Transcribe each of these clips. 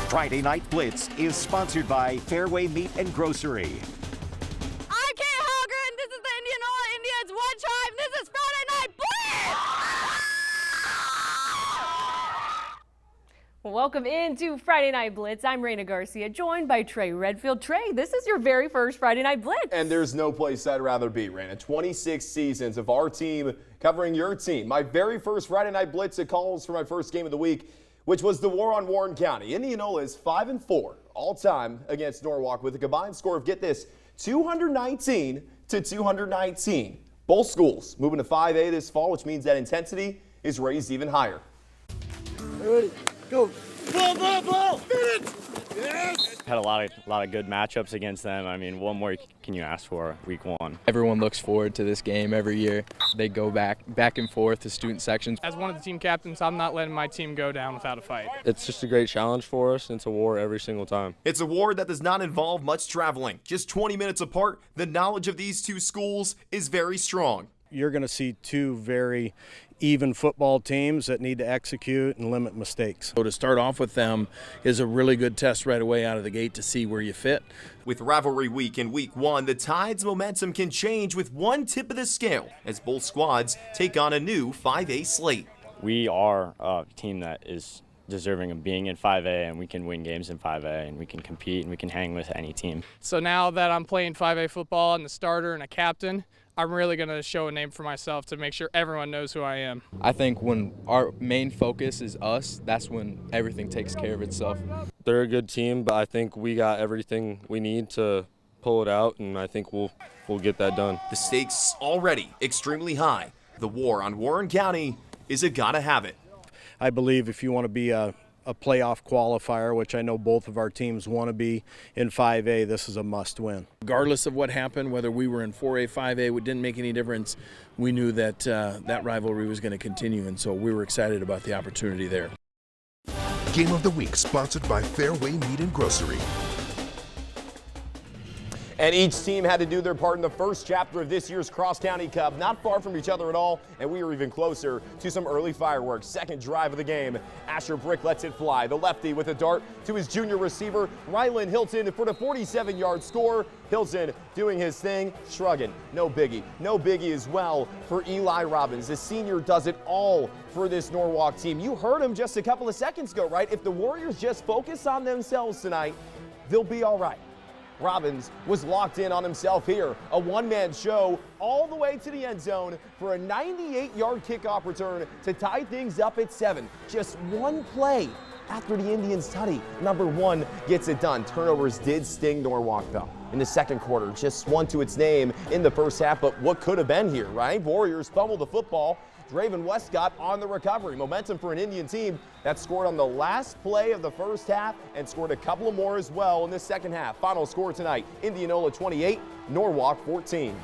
Friday Night Blitz is sponsored by Fairway Meat and Grocery. I'm Kate Holgren. This is the Indianola Indians One Tribe. This is Friday Night Blitz. Welcome into Friday Night Blitz. I'm Raina Garcia, joined by Trey Redfield. Trey, this is your very first Friday Night Blitz. And there's no place I'd rather be, Raina. 26 seasons of our team covering your team. My very first Friday Night Blitz, it calls for my first game of the week, which was the war on Warren County. Indianola is 5-4 all-time against Norwalk with a combined score of, get this, 219-219. Both schools moving to 5A this fall, which means that intensity is raised even higher. Ready, go. Ball, ball, hit it! Yes! Had a lot of good matchups against them. I mean, what more can you ask for week one? Everyone looks forward to this game every year. They go back and forth to student sections. As one of the team captains, I'm not letting my team go down without a fight. It's just a great challenge for us, and it's a war every single time. It's a war that does not involve much traveling. Just 20 minutes apart, the knowledge of these two schools is very strong. You're going to see two very even football teams that need to execute and limit mistakes. So to start off with them is a really good test right away out of the gate to see where you fit. With rivalry week in week one, the Tide's momentum can change with one tip of the scale as both squads take on a new 5A slate. We are a team that is deserving of being in 5A, and we can win games in 5A, and we can compete, and we can hang with any team. So now that I'm playing 5A football and the starter and a captain, I'm really going to show a name for myself to make sure everyone knows who I am. I think when our main focus is us, that's when everything takes care of itself. They're a good team, but I think we got everything we need to pull it out, and I think we'll get that done. The stakes already extremely high. The war on Warren County is a gotta have it. I believe if you want to be a playoff qualifier, which I know both of our teams want to be in 5A, this is a must win. Regardless of what happened, whether we were in 4A, 5A, it didn't make any difference. We knew that that rivalry was going to continue, and so we were excited about the opportunity there. Game of the Week sponsored by Fairway Meat and Grocery. And each team had to do their part in the first chapter of this year's Cross-County Cup. Not far from each other at all, and we were even closer to some early fireworks. Second drive of the game, Asher Brick lets it fly. The lefty with a dart to his junior receiver, Rylan Hilton, for the 47-yard score. Hilton doing his thing, shrugging. No biggie. No biggie as well for Eli Robbins. The senior does it all for this Norwalk team. You heard him just a couple of seconds ago, right? If the Warriors just focus on themselves tonight, they'll be all right. Robbins was locked in on himself here. A one-man show all the way to the end zone for a 98-yard kickoff return to tie things up at 7. Just one play after the Indians' tutty. Number one gets it done. Turnovers did sting Norwalk, though, in the second quarter. Just one to its name in the first half, but what could have been here, right? Warriors fumbled the football. Draven Westcott on the recovery. Momentum for an Indian team that scored on the last play of the first half and scored a couple of more as well in the second half. Final score tonight, Indianola 28, Norwalk 14.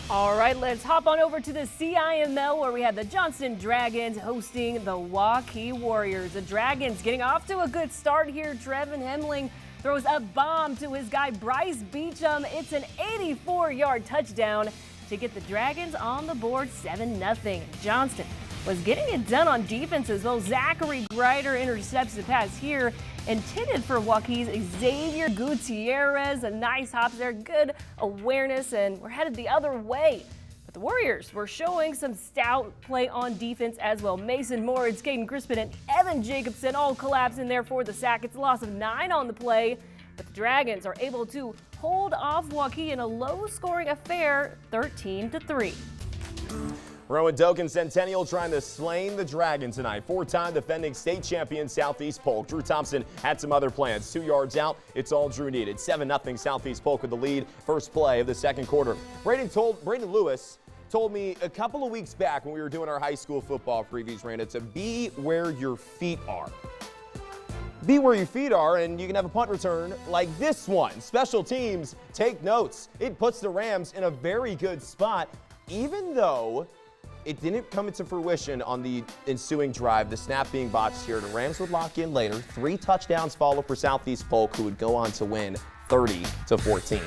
All right, let's hop on over to the CIML where we have the Johnston Dragons hosting the Waukee Warriors. The Dragons getting off to a good start here. Trevin Hemling throws a bomb to his guy Bryce Beecham. It's an 84-yard touchdown to get the Dragons on the board 7-0. Johnston was getting it done on defense as well. Zachary Greider intercepts the pass here, intended for Waukee's Xavier Gutierrez. A nice hop there, good awareness, and we're headed the other way. But the Warriors were showing some stout play on defense as well. Mason Moritz, Caden Crispin, and Evan Jacobson all collapse in there for the sack. It's a loss of 9 on the play, but the Dragons are able to hold off Waukee in a low-scoring affair, 13-3. Rowan Doken Centennial trying to slay the Dragon tonight. Four-time defending state champion Southeast Polk. Drew Thompson had some other plans. 2 yards out, it's all Drew needed. 7-0 Southeast Polk with the lead. First play of the second quarter. Braden Lewis told me a couple of weeks back when we were doing our high school football previews, Randa, to be where your feet are. Be where your feet are, and you can have a punt return like this one. Special teams, take notes. It puts the Rams in a very good spot, even though it didn't come into fruition on the ensuing drive, the snap being botched here. The Rams would lock in later. 3 touchdowns follow for Southeast Polk, who would go on to win 30-14.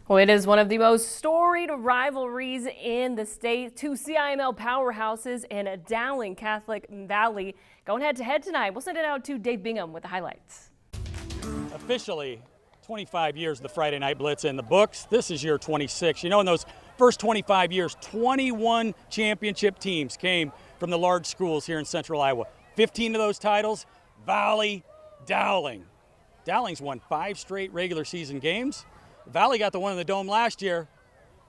Well, it is one of the most storied rivalries in the state. Two CIML powerhouses and a Dowling Catholic Valley going head-to-head tonight. We'll send it out to Dave Bingham with the highlights. Officially, 25 years of the Friday Night Blitz in the books. This is year 26. You know, in those first 25 years, 21 championship teams came from the large schools here in Central Iowa. 15 of those titles, Valley, Dowling. Dowling's won 5 straight regular season games. Valley got the one in the Dome last year.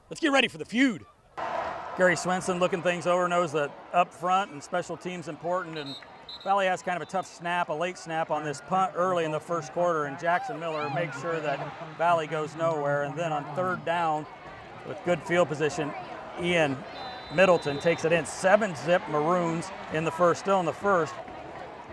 Let's get ready for the feud. Gary Swenson looking things over, knows that up front and special teams important, and Valley has kind of a tough snap, a late snap on this punt early in the first quarter, and Jackson Miller makes sure that Valley goes nowhere. And then on third down, with good field position, Ian Middleton takes it in. 7-zip Maroons in the first, still in the first.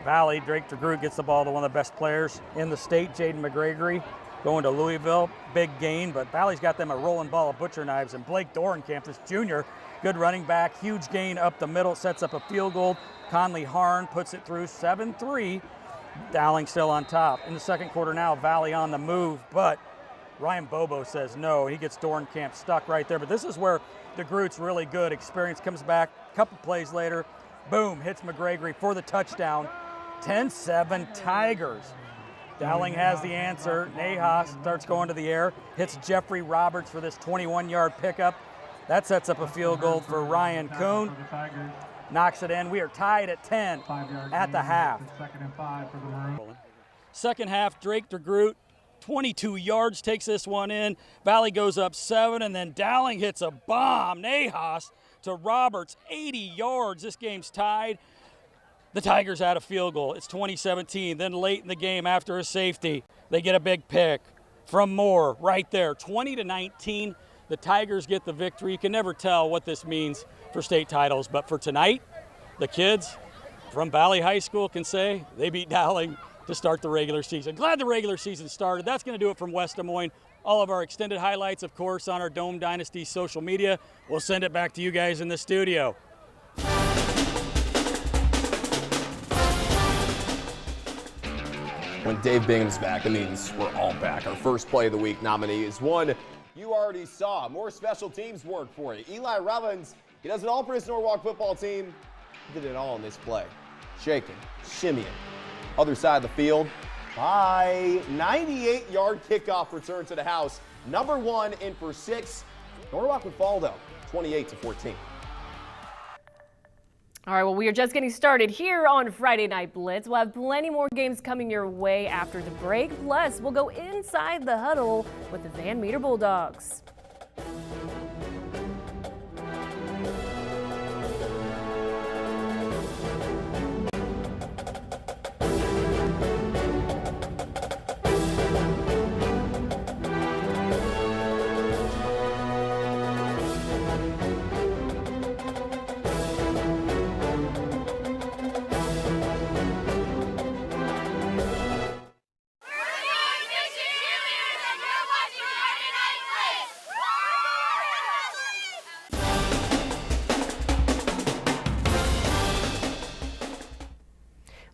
Valley, Drake DeGroot gets the ball to one of the best players in the state, Jaden McGregory, going to Louisville. Big gain, but Valley's got them a rolling ball of butcher knives, and Blake Dorenkamp, this junior, good running back, huge gain up the middle, sets up a field goal. Conley Harn puts it through 7-3. Dowling still on top. In the second quarter now, Valley on the move, but Ryan Bobo says no. He gets Dorenkamp stuck right there, but this is where DeGroot's really good. Experience comes back a couple plays later. Boom, hits McGregory for the touchdown. 10-7 Tigers. Dowling has the answer. Nahas starts going to the air, hits Jeffrey Roberts for this 21-yard pickup. That sets up a field goal for Ryan Kuhn. Knocks it in. We are tied at 10 at the half. Second half, Drake DeGroot, 22 yards, takes this one in. Valley goes up 7, and then Dowling hits a bomb. Nahas to Roberts, 80 yards. This game's tied. The Tigers had a field goal. It's 2017. Then late in the game, after a safety, they get a big pick from Moore right there. 20-19, the Tigers get the victory. You can never tell what this means for state titles, but for tonight, the kids from Valley High School can say they beat Dowling to start the regular season. Glad the regular season started. That's going to do it from West Des Moines. All of our extended highlights, of course, on our Dome Dynasty social media. We'll send it back to you guys in the studio. When Dave Bingham's back, it means we're all back. Our first play of the week nominee is one you already saw. More special teams work for you. Eli Robbins, he does it all for his Norwalk football team. He did it all in this play. Shaking, shimmying. Other side of the field, by 98-yard kickoff return to the house. Number 1 in for 6. Norwalk would fall though, 28-14. All right, well, we are just getting started here on Friday Night Blitz. We'll have plenty more games coming your way after the break. Plus, we'll go inside the huddle with the Van Meter Bulldogs.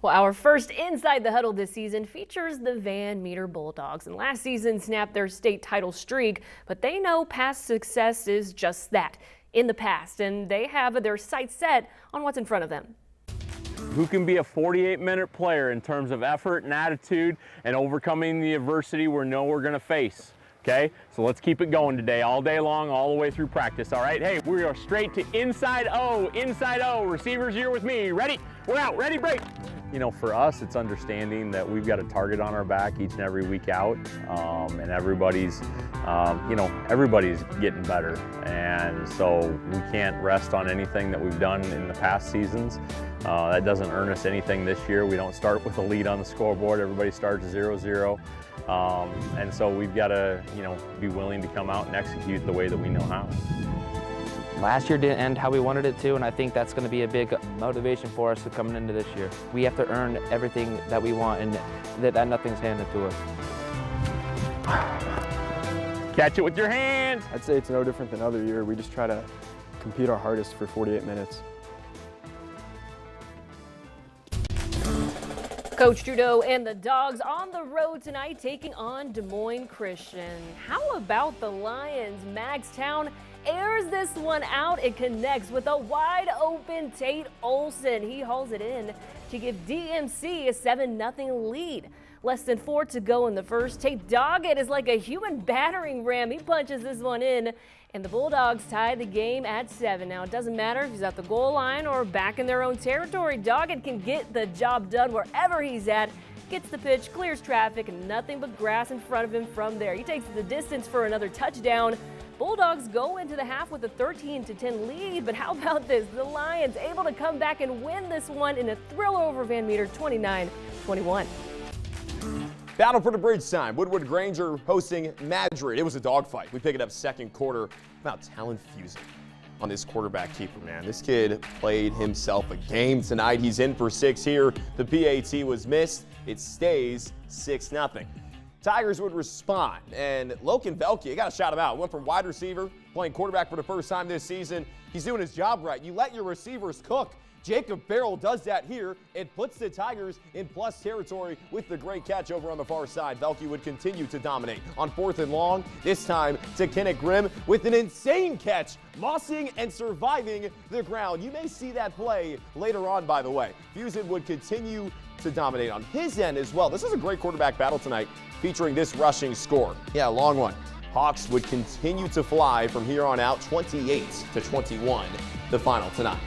Well, our first Inside the Huddle this season features the Van Meter Bulldogs. And last season snapped their state title streak, but they know past success is just that, in the past, and they have their sights set on what's in front of them. Who can be a 48-minute player in terms of effort and attitude and overcoming the adversity we know we're going to face. Okay, so let's keep it going today, all day long, all the way through practice, all right? Hey, we are straight to inside O. Receivers, you're with me. Ready? We're out. Ready, break. You know, for us, it's understanding that we've got a target on our back each and every week out, and everybody's getting better. And so we can't rest on anything that we've done in the past seasons. That doesn't earn us anything this year. We don't start with a lead on the scoreboard. Everybody starts 0-0. And so we've got to, be willing to come out and execute the way that we know how. Last year didn't end how we wanted it to, and I think that's going to be a big motivation for us coming into this year. We have to earn everything that we want, and that nothing's handed to us. Catch it with your hands. I'd say it's no different than other year. We just try to compete our hardest for 48 minutes. Coach Trudeau and the Dogs on the road tonight taking on Des Moines Christian. How about the Lions? Magstown airs this one out. It connects with a wide open Tate Olson. He hauls it in to give DMC a 7-0 lead. Less than 4 to go in the first. Tate Doggett is like a human battering ram. He punches this one in, and the Bulldogs tie the game at 7. Now, it doesn't matter if he's at the goal line or back in their own territory. Doggett can get the job done wherever he's at. Gets the pitch, clears traffic, and nothing but grass in front of him from there. He takes the distance for another touchdown. Bulldogs go into the half with a 13-10 lead, but how about this? The Lions able to come back and win this one in a thriller over Van Meter, 29-21. Battle for the bridge time. Woodward Granger hosting Madrid. It was a dogfight. We pick it up second quarter. About talent fusing on this quarterback keeper, man. This kid played himself a game tonight. He's in for 6 here. The PAT was missed. It stays 6-0. Tigers would respond, and Logan Velke, you got to shout him out. Went from wide receiver, playing quarterback for the first time this season. He's doing his job right. You let your receivers cook. Jacob Farrell does that here. It puts the Tigers in plus territory with the great catch over on the far side. Velke would continue to dominate on 4th and long. This time to Kenneth Grimm with an insane catch, mossing and surviving the ground. You may see that play later on, by the way. Fusen would continue to dominate on his end as well. This is a great quarterback battle tonight, featuring this rushing score. Yeah, a long one. Hawks would continue to fly from here on out, 28-21, the final tonight.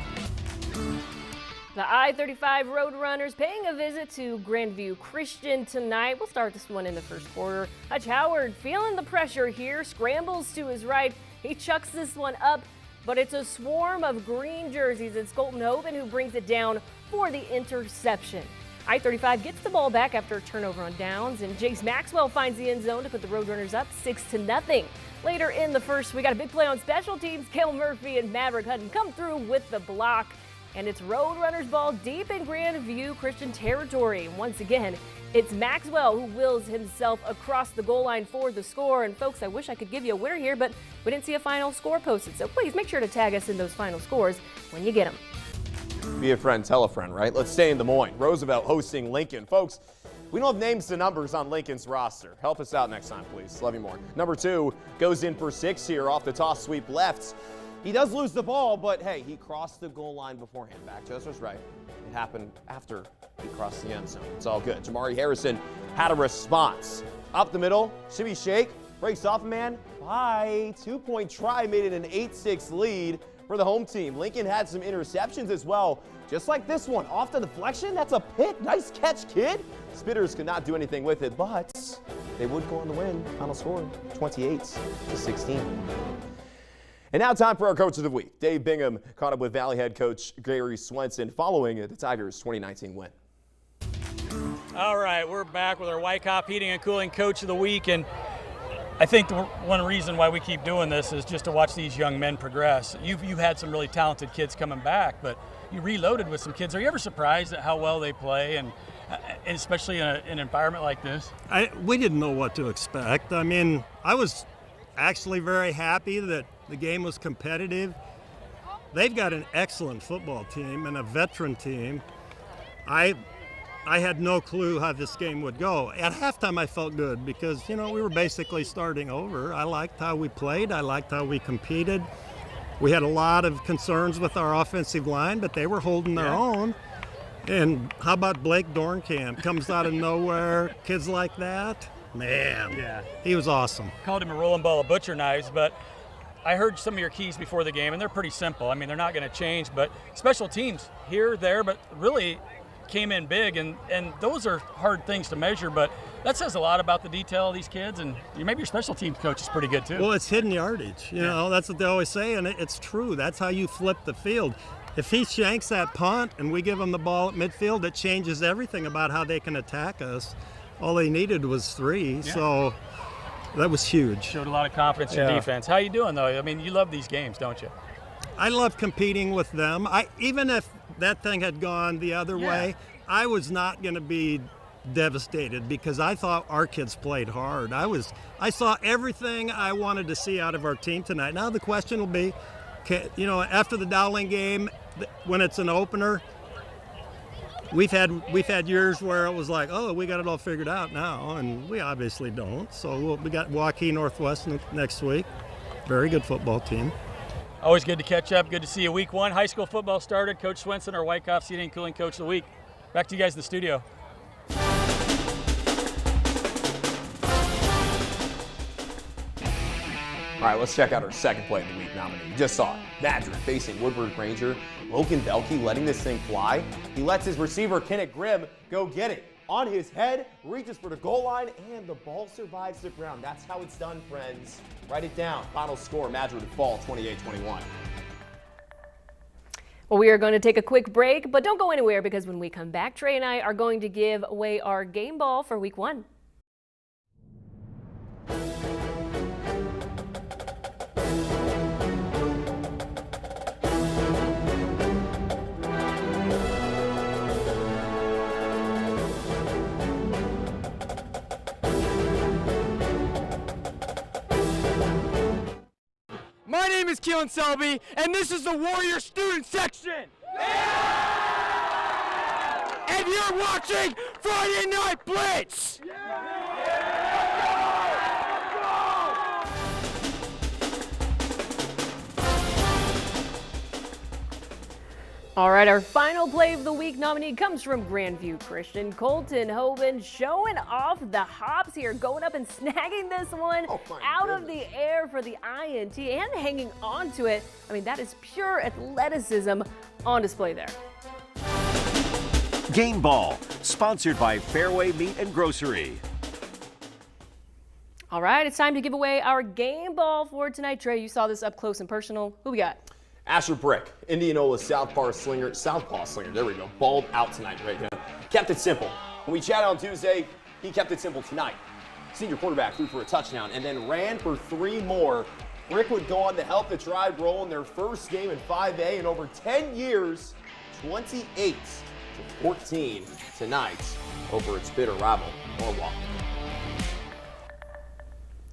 The I-35 Roadrunners paying a visit to Grandview Christian tonight. We'll start this one in the first quarter. Hutch Howard feeling the pressure here, scrambles to his right. He chucks this one up, but it's a swarm of green jerseys. It's Colton Hoven who brings it down for the interception. I-35 gets the ball back after a turnover on downs, and Jace Maxwell finds the end zone to put the Roadrunners up 6-0. Later in the first, we got a big play on special teams. Cale Murphy and Maverick Hutton come through with the block, and it's Roadrunners ball deep in Grandview Christian territory. Once again, it's Maxwell who wills himself across the goal line for the score. And folks, I wish I could give you a winner here, but we didn't see a final score posted. So please make sure to tag us in those final scores when you get them. Be a friend, tell a friend, right? Let's stay in Des Moines. Roosevelt hosting Lincoln. Folks, we don't have names to numbers on Lincoln's roster. Help us out next time, please. Love you more. Number 2 goes in for 6 here off the toss sweep left. He does lose the ball, but hey, he crossed the goal line beforehand. Back to us was right. It happened after he crossed the end zone. It's all good. Jamari Harrison had a response. Up the middle, Shimmy Shake, breaks off a man. Bye. 2-point try made it an 8-6 lead for the home team. Lincoln had some interceptions as well, just like this one. Off the deflection, that's a pick. Nice catch, kid. Spitters could not do anything with it, but they would go on to win. Final score, 28-16. And now time for our Coach of the Week. Dave Bingham caught up with Valley head coach Gary Swenson following the Tigers' 2019 win. All right, we're back with our Wyckoff Heating and Cooling Coach of the Week, and I think one reason why we keep doing this is just to watch these young men progress. You've had some really talented kids coming back, but you reloaded with some kids. Are you ever surprised at how well they play, and especially in an environment like this? We didn't know what to expect. I mean, I was actually very happy that the game was competitive. They've got an excellent football team and a veteran team. I had no clue how this game would go. At halftime, I felt good because, we were basically starting over. I liked how we played. I liked how we competed. We had a lot of concerns with our offensive line, but they were holding their own. And how about Blake Dornkamp? Comes out of nowhere. Kids like that, man, he was awesome. Called him a rolling ball of butcher knives, but I heard some of your keys before the game, and they're pretty simple. I mean, they're not going to change, but special teams here, there, but really came in big, and those are hard things to measure, but that says a lot about the detail of these kids, and maybe your special teams coach is pretty good too. Well, it's hidden yardage, you know, that's what they always say, and it's true. That's how you flip the field. If he shanks that punt and we give him the ball at midfield, it changes everything about how they can attack us. All they needed was 3, so that was huge. Showed a lot of confidence in defense. How you doing, though? I mean, you love these games, don't you? I love competing with them. Even if that thing had gone the other way, I was not going to be devastated because I thought our kids played hard. I saw everything I wanted to see out of our team tonight. Now the question will be, after the Dowling game, when it's an opener, we've had years where it was like, oh, we got it all figured out now, and we obviously don't. So we got Waukee Northwest next week. Very good football team. Always good to catch up. Good to see you. Week 1, high school football started. Coach Swenson, our Wyckoff Seating and Cooling Coach of the Week. Back to you guys in the studio. All right, let's check out our second play of the week nominee. You just saw it. Madrid facing Woodward Granger. Logan Belkey letting this thing fly. He lets his receiver, Kenneth Grimm, go get it. On his head, reaches for the goal line, and the ball survives the ground. That's how it's done, friends. Write it down. Final score, Madrid fall 28-21. Well, we are going to take a quick break, but don't go anywhere because when we come back, Trey and I are going to give away our game ball for week 1. My name is Keelan Selby, and this is the Warrior Student Section. Yeah! And you're watching Friday Night Blitz. All right, our final play of the week nominee comes from Grandview Christian. Colton Hoban showing off the hops here, going up and snagging this one out of the air for the INT and hanging on to it. I mean, that is pure athleticism on display there. Game Ball, sponsored by Fairway Meat and Grocery. All right, it's time to give away our game ball for tonight. Trey, you saw this up close and personal. Who we got? Asher Brick, Indianola Southpaw Slinger, there we go, balled out tonight, right now. Kept it simple. When we chatted on Tuesday, he kept it simple tonight. Senior quarterback threw for a touchdown and then ran for 3 more. Brick would go on to help the Tribe roll in their first game in 5A in over 10 years, 28-14 tonight over its bitter rival, Norwalk.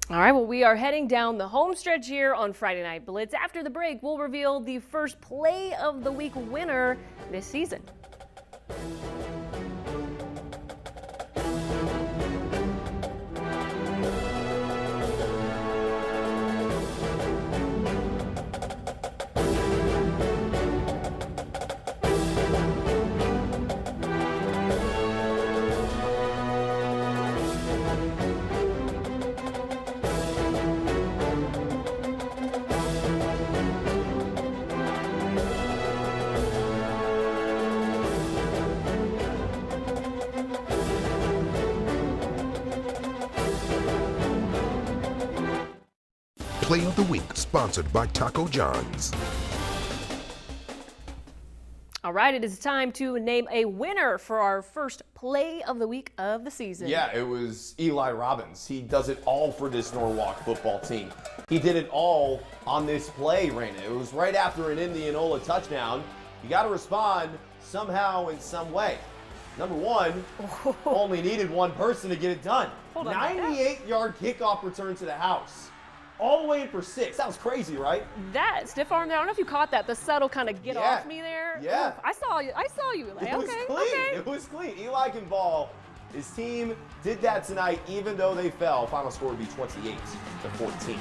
All right, well, we are heading down the home stretch here on Friday Night Blitz. After the break, we'll reveal the first play of the week winner this season. Play of the Week, sponsored by Taco John's. All right, it is time to name a winner for our first play of the week of the season. Yeah, it was Eli Robbins. He does it all for this Norwalk football team. He did it all on this play, Raina. It was right after an Indianola touchdown. You got to respond somehow in some way. Number one, only needed one person to get it done. 98-yard kickoff return to the house. All the way in for 6. That was crazy, right? That stiff arm there, I don't know if you caught that. The subtle kind of get off me there. Yeah. Oof, I saw you. Like, it was clean. It was clean. Eli can ball. His team did that tonight, even though they fell. Final score would be 28-14.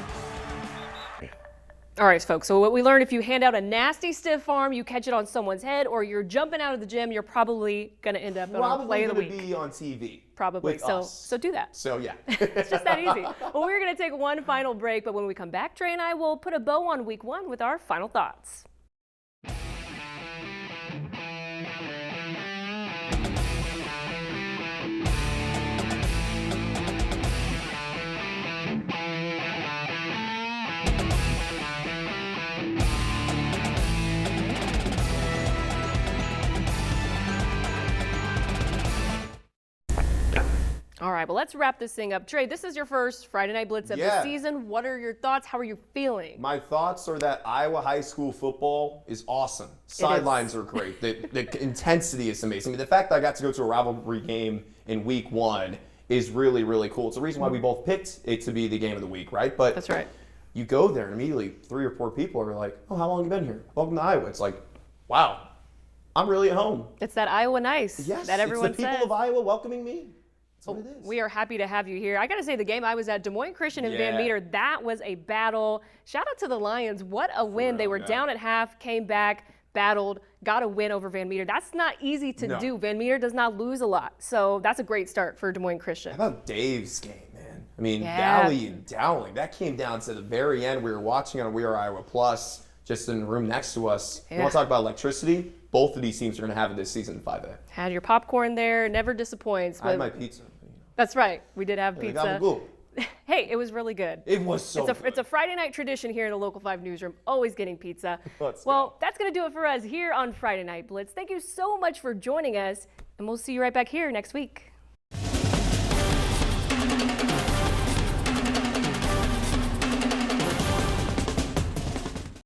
All right, folks, so what we learned, if you hand out a nasty stiff arm, you catch it on someone's head, or you're jumping out of the gym, you're probably going to end up on a play of the week. Probably going to be on TV. Probably. So do that. So, yeah. It's just that easy. Well, we're going to take one final break, but when we come back, Trey and I will put a bow on week 1 with our final thoughts. All right, well, let's wrap this thing up. Trey, this is your first Friday Night Blitz of the season. What are your thoughts? How are you feeling? My thoughts are that Iowa high school football is awesome. Sidelines are great. The intensity is amazing. I mean, the fact that I got to go to a rivalry game in week 1 is really, really cool. It's the reason why we both picked it to be the game of the week, right? But that's right. You go there and immediately 3 or 4 people are like, oh, how long have you been here? Welcome to Iowa. It's like, wow. I'm really at home. It's that Iowa nice Yes, that everyone it's the people says. of Iowa welcoming me. That's what it is. We are happy to have you here. I got to say, the game I was at, Des Moines Christian and Van Yeah. Meter, that was a battle. Shout out to the Lions. What a win. They were down at half, came back, battled, got a win over Van Meter. That's not easy to do. Van Meter does not lose a lot. So that's a great start for Des Moines Christian. How about Dave's game, man? I mean, Yeah. Valley and Dowling, that came down to the very end. We were watching on We Are Iowa Plus, just in the room next to us. You Yeah. want to talk about electricity? Both of these teams are going to have it this season in 5A. Had your popcorn there, never disappoints. I had but- my pizza. That's right. We did have Yeah, pizza. gabagool. Hey, it was really good. It was so good. It's a Friday night tradition here in the Local 5 newsroom, always getting pizza. Let's Well, that's going to do it for us here on Friday Night Blitz. Thank you so much for joining us, and we'll see you right back here next week.